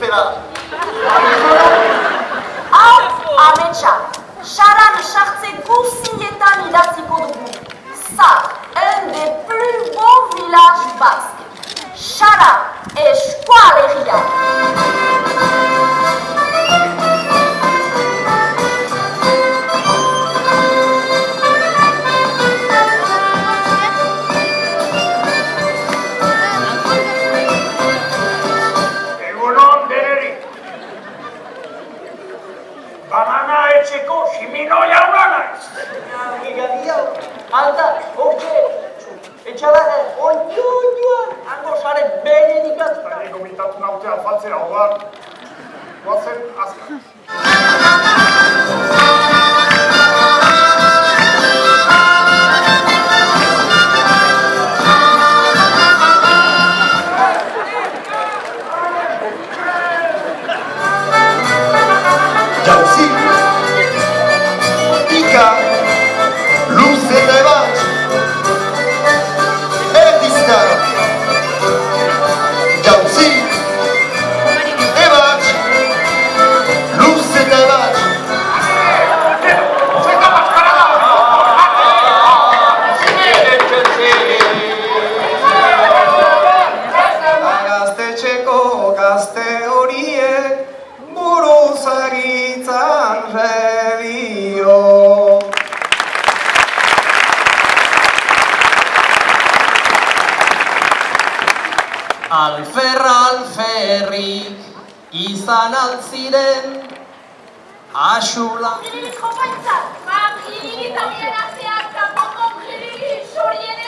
zera. Hau, ametsa, xaran sartze guzietan idatziko dugu. Zar, un des plus beaux villages basques. Xara, eskualegia. Egunon deneri. Banana etxeko Ximino jauna naiz. Gigadia, alta, hortxe, etxalarra, oioioan, hango sare benedikatu. Zari gomitatu naute alfaltzera, hogar. Guazen azkar. Jauzi, ika, luze eta bat, erdizka. Jauzi, ebat, luze eta bat. Gaztetxeko gazte horiek buruzagitzan redio. Alferrik izan altziren asula. Mamri, también hace acá, como sorien